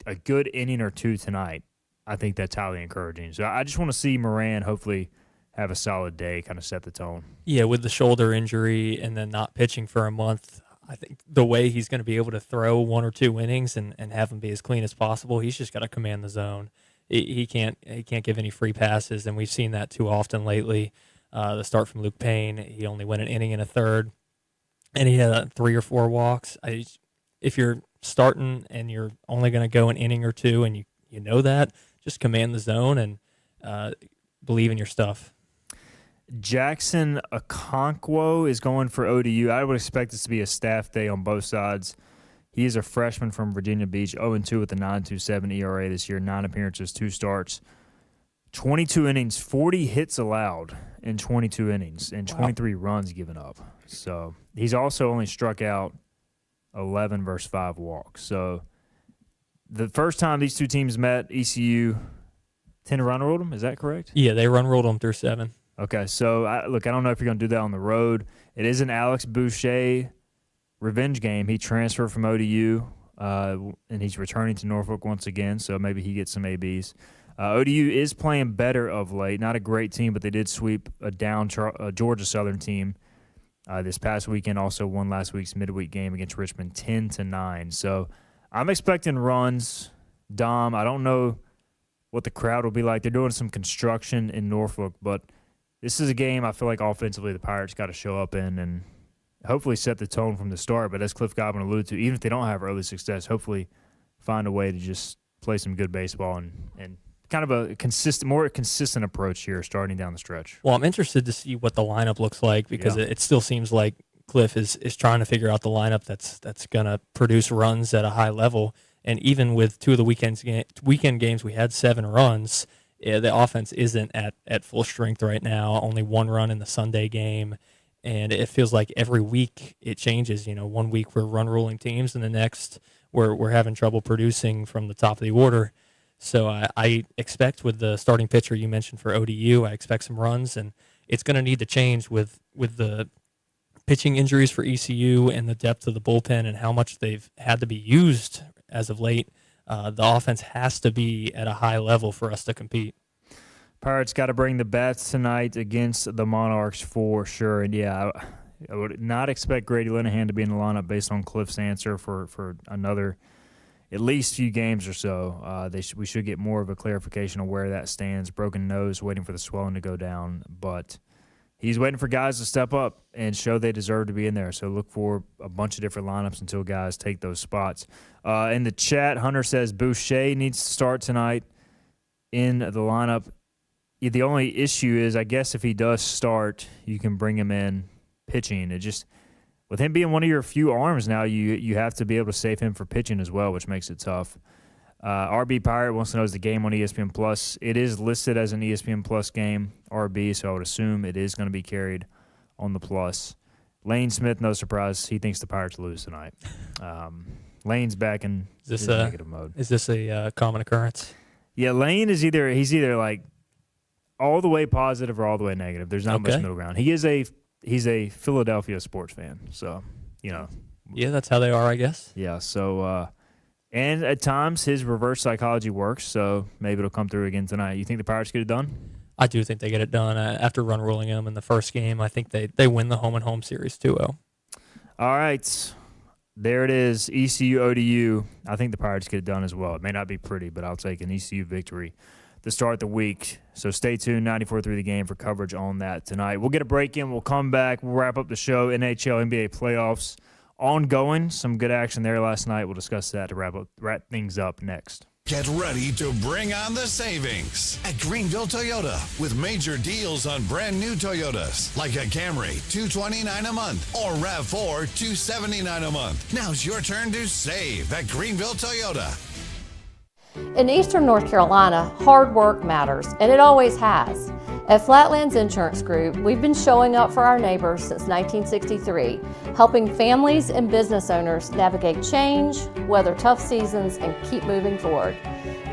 a good inning or two tonight, I think that's highly encouraging. So I just want to see Moran hopefully have a solid day, kind of set the tone. Yeah, with the shoulder injury and then not pitching for a month, I think the way he's going to be able to throw 1 or 2 innings and have him be as clean as possible, he's just got to command the zone. He can't give any free passes, and we've seen that too often lately. The start from Luke Payne, he only went an inning and a third, and he had 3 or 4 walks. If you're starting and you're only going to go an inning or 2 and you know that, just command the zone and believe in your stuff. Jackson Okonkwo is going for ODU. I would expect this to be a staff day on both sides. He is a freshman from Virginia Beach, 0-2 with a 9.27 ERA this year, 9 appearances, 2 starts, 22 innings, 40 hits allowed in 22 innings, and 23 runs given up. So he's also only struck out 11 versus 5 walks. So the first time these two teams met, ECU 10 run ruled them. Is that correct? Yeah, they run ruled them through 7. Okay, so I don't know if you're going to do that on the road. It is an Alex Boucher revenge game. He transferred from ODU, and he's returning to Norfolk once again, so maybe he gets some ABs. ODU is playing better of late. Not a great team, but they did sweep a down Georgia Southern team this past weekend. Also won last week's midweek game against Richmond 10-9. So I'm expecting runs. Dom, I don't know what the crowd will be like. They're doing some construction in Norfolk, but this is a game I feel like offensively the Pirates got to show up in and hopefully set the tone from the start. But as Cliff Godwin alluded to, even if they don't have early success, hopefully find a way to just play some good baseball and kind of a more consistent approach here starting down the stretch. Well, I'm interested to see what the lineup looks like because it still seems like Cliff is trying to figure out the lineup that's going to produce runs at a high level. And even with 2 of the weekend games, we had 7 runs. The offense isn't at full strength right now. Only 1 run in the Sunday game. And it feels like every week it changes. 1 week we're run ruling teams, and the next we're having trouble producing from the top of the order. So I expect with the starting pitcher you mentioned for ODU, I expect some runs, and it's going to need to change with the pitching injuries for ECU and the depth of the bullpen and how much they've had to be used as of late. The offense has to be at a high level for us to compete. Pirates got to bring the bats tonight against the Monarchs for sure. And, I would not expect Grady Linehan to be in the lineup based on Cliff's answer for another at least few games or so. We should get more of a clarification on where that stands. Broken nose, waiting for the swelling to go down. But he's waiting for guys to step up and show they deserve to be in there. So look for a bunch of different lineups until guys take those spots. In the chat, Hunter says Boucher needs to start tonight in the lineup. The only issue is, I guess, if he does start, you can bring him in pitching. It just, with him being one of your few arms now, you have to be able to save him for pitching as well, which makes it tough. RB Pirate wants to know, is the game on ESPN Plus? It is listed as an ESPN Plus game, RB, so I would assume it is going to be carried on the Plus. Lane Smith, no surprise, he thinks the Pirates lose tonight. Lane's back in negative mode. Is this a common occurrence? Yeah, Lane is either like all the way positive or all the way negative. There's not much middle ground. He's a Philadelphia sports fan, so Yeah, that's how they are, I guess. Yeah, so and at times his reverse psychology works, so maybe it'll come through again tonight. You think the Pirates get it done? I do think they get it done. After run ruling them in the first game, I think they win the home-and-home series 2-0. All right. There it is, ECU ODU. I think the Pirates get it done as well. It may not be pretty, but I'll take an ECU victory to start the week. So stay tuned, 94.3 The Game, for coverage on that tonight. We'll get a break in. We'll come back. We'll wrap up the show. NHL, NBA playoffs ongoing. Some good action there last night. We'll discuss that to wrap things up next. Get ready to bring on the savings at Greenville Toyota with major deals on brand new Toyotas like a Camry, $229 a month, or RAV4, $279 a month. Now's your turn to save at Greenville Toyota. In Eastern North Carolina, hard work matters, and it always has. At Flatlands Insurance Group, we've been showing up for our neighbors since 1963, helping families and business owners navigate change, weather tough seasons, and keep moving forward.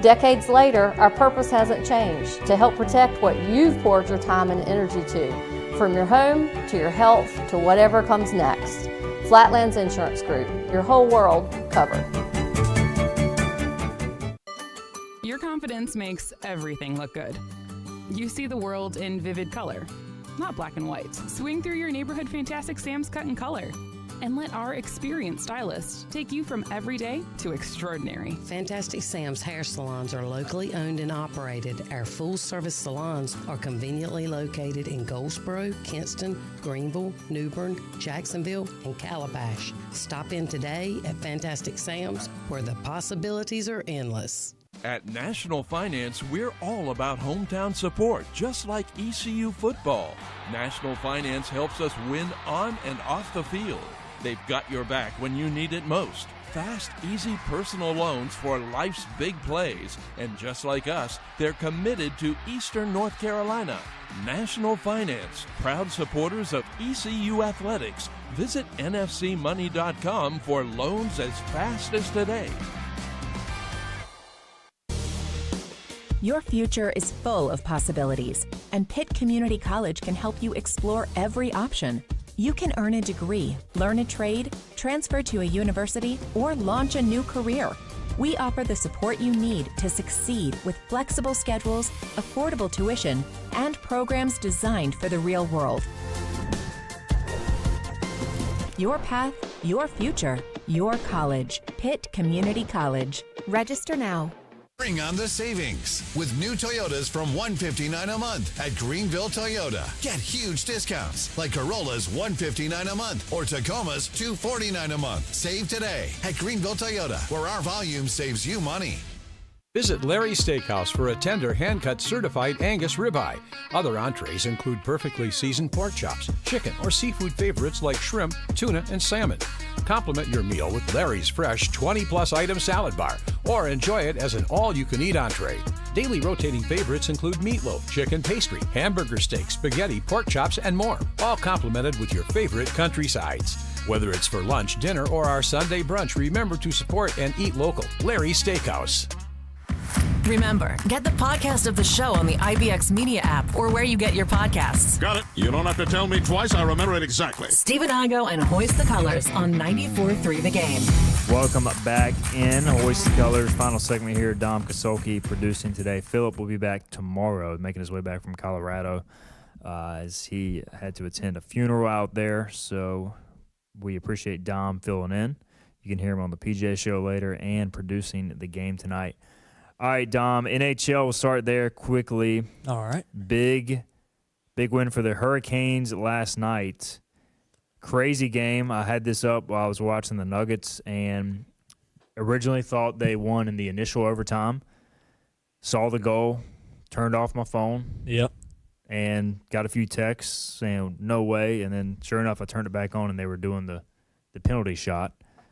Decades later, our purpose hasn't changed: to help protect what you've poured your time and energy to, from your home to your health to whatever comes next. Flatlands Insurance Group, your whole world covered. Your confidence makes everything look good. You see the world in vivid color, not black and white. Swing through your neighborhood Fantastic Sam's Cut in Color and let our experienced stylists take you from everyday to extraordinary. Fantastic Sam's hair salons are locally owned and operated. Our full-service salons are conveniently located in Goldsboro, Kinston, Greenville, New Bern, Jacksonville, and Calabash. Stop in today at Fantastic Sam's, where the possibilities are endless. At National Finance, we're all about hometown support, just like ECU football. National Finance helps us win on and off the field. They've got your back when you need it most. Fast, easy personal loans for life's big plays. And just like us, they're committed to Eastern North Carolina. National Finance, proud supporters of ECU athletics. Visit nfcmoney.com for loans as fast as today. Your future is full of possibilities, and Pitt Community College can help you explore every option. You can earn a degree, learn a trade, transfer to a university, or launch a new career. We offer the support you need to succeed with flexible schedules, affordable tuition, and programs designed for the real world. Your path, your future, your college. Pitt Community College. Register now. Bring on the savings with new Toyotas from $159 a month at Greenville Toyota. Get huge discounts like Corolla's $159 a month or Tacoma's $249 a month. Save today at Greenville Toyota, where our volume saves you money. Visit Larry's Steakhouse for a tender, hand-cut certified Angus ribeye. Other entrees include perfectly seasoned pork chops, chicken or seafood favorites like shrimp, tuna, and salmon. Complement your meal with Larry's fresh 20-plus item salad bar, or enjoy it as an all-you-can-eat entree. Daily rotating favorites include meatloaf, chicken pastry, hamburger steak, spaghetti, pork chops, and more, all complemented with your favorite country sides. Whether it's for lunch, dinner, or our Sunday brunch, remember to support and eat local. Larry's Steakhouse. Remember, get the podcast of the show on the IBX Media app or where you get your podcasts. Got it. You don't have to tell me twice. I remember it exactly. Stephen Igo and Hoist the Colors on 94.3 The Game. Welcome back in. Hoist the Colors. Final segment here. Dom Kasolke producing today. Philip will be back tomorrow, making his way back from Colorado as he had to attend a funeral out there. So we appreciate Dom filling in. You can hear him on the PJ show later and producing the game tonight. All right, Dom, NHL, we'll start there quickly. All right. Big win for the Hurricanes last night. Crazy game. I had this up while I was watching the Nuggets and originally thought they won in the initial overtime. Saw the goal, turned off my phone. Yep. And got a few texts saying, no way. And then sure enough, I turned it back on and they were doing the penalty shot,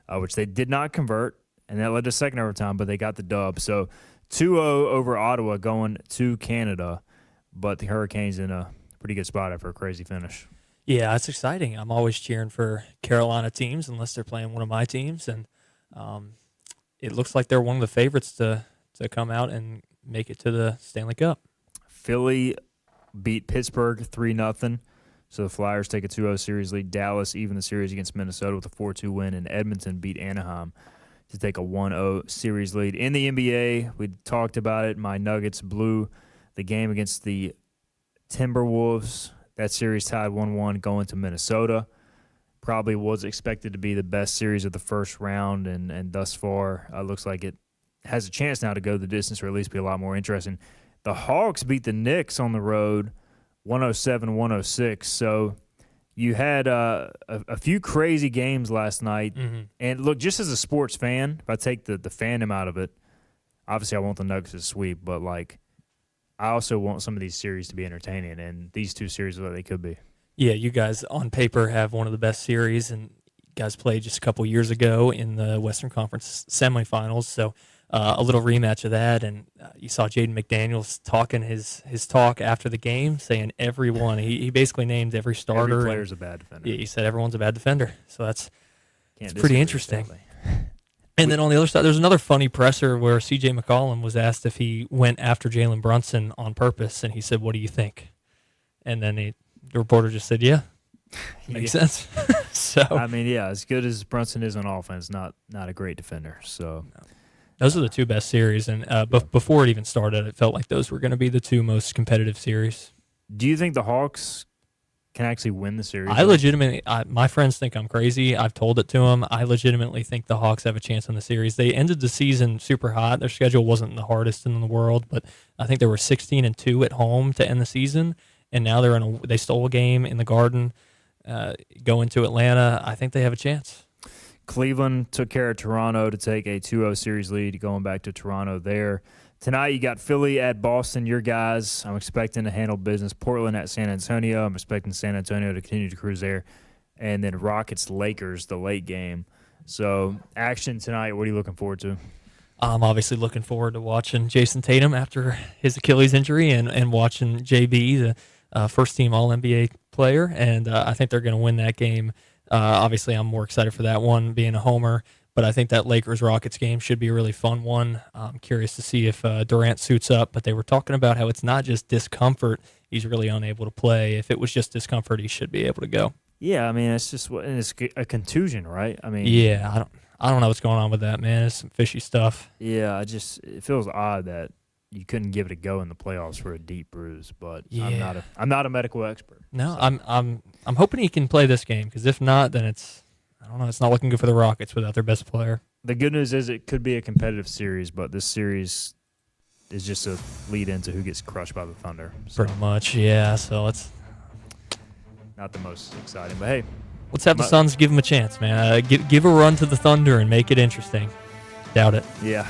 which they did not convert. And that led to second overtime, but they got the dub. So 2-0 over Ottawa going to Canada, but the Hurricanes in a pretty good spot after a crazy finish. Yeah, it's exciting. I'm always cheering for Carolina teams unless they're playing one of my teams, and it looks like they're one of the favorites to come out and make it to the Stanley Cup. Philly beat Pittsburgh 3-0, so the Flyers take a 2-0 series lead. Dallas even the series against Minnesota with a 4-2 win, and Edmonton beat Anaheim to take a 1-0 series lead. In the NBA, we talked about it. My Nuggets blew the game against the Timberwolves. That series tied 1-1 going to Minnesota. Probably was expected to be the best series of the first round, and thus far looks like it has a chance now to go the distance or at least be a lot more interesting. The Hawks beat the Knicks on the road 107-106. So you had a few crazy games last night. Mm-hmm. And look, just as a sports fan, if I take the fandom out of it, obviously I want the Nuggets to sweep, but like I also want some of these series to be entertaining, and these two series look like they could be. Yeah, you guys on paper have one of the best series, and you guys played just a couple years ago in the Western Conference semifinals. So a little rematch of that, and you saw Jaden McDaniels talking his talk after the game, saying everyone. He basically named every starter. Every player's a bad defender. Yeah, he said everyone's a bad defender. So it's pretty interesting. And then on the other side, there's another funny presser where C.J. McCollum was asked if he went after Jalen Brunson on purpose, and he said, "What do you think?" And then the reporter just said, "Yeah, makes sense." So I mean, yeah, as good as Brunson is on offense, not a great defender. So those are the two best series, and before it even started, it felt like those were going to be the two most competitive series. Do you think the Hawks can actually win the series? I legitimately, my friends think I'm crazy. I've told it to them. I legitimately think the Hawks have a chance in the series. They ended the season super hot. Their schedule wasn't the hardest in the world, but I think they were 16-2 at home to end the season, and now they stole a game in the Garden, going to Atlanta. I think they have a chance. Cleveland took care of Toronto to take a 2-0 series lead, going back to Toronto there. Tonight, you got Philly at Boston, your guys. I'm expecting to handle business. Portland at San Antonio. I'm expecting San Antonio to continue to cruise there. And then Rockets-Lakers, the late game. So, action tonight. What are you looking forward to? I'm obviously looking forward to watching Jason Tatum after his Achilles injury and watching JB, the first-team All-NBA player. And I think they're going to win that game. Obviously, I'm more excited for that one, being a homer. But I think that Lakers-Rockets game should be a really fun one. I'm curious to see if Durant suits up. But they were talking about how it's not just discomfort. He's really unable to play. If it was just discomfort, he should be able to go. Yeah, I mean, it's just it's a contusion, right? I mean, yeah, I don't know what's going on with that, man. It's some fishy stuff. Yeah, it feels odd that you couldn't give it a go in the playoffs for a deep bruise. But yeah. I'm not a medical expert. No, so. I'm hoping he can play this game, because if not, then I don't know. It's not looking good for the Rockets without their best player. The good news is it could be a competitive series, but this series is just a lead into who gets crushed by the Thunder. So. Pretty much, yeah. So it's not the most exciting, but hey, let's have the Suns give them a chance, man. Give a run to the Thunder and make it interesting. Doubt it. Yeah,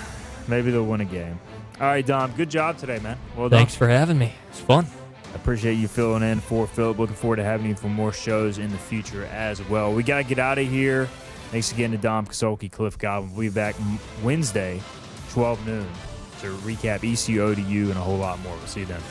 maybe they'll win a game. All right, Dom. Good job today, man. Well done. Thanks for having me. It's fun. I appreciate you filling in for Philip. Looking forward to having you for more shows in the future as well. We got to get out of here. Thanks again to Dom Kasolki, Cliff Godwin. We'll be back Wednesday, 12 noon, to recap ECU, ODU, and a whole lot more. We'll see you then.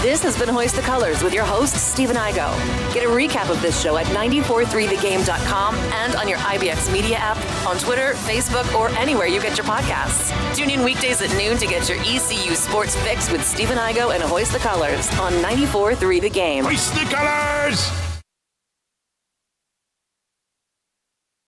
This has been Hoist the Colors with your host, Stephen Igo. Get a recap of this show at 943thegame.com and on your IBX Media app, on Twitter, Facebook, or anywhere you get your podcasts. Tune in weekdays at noon to get your ECU sports fix with Stephen Igo and Hoist the Colors on 943 The Game. Hoist the Colors!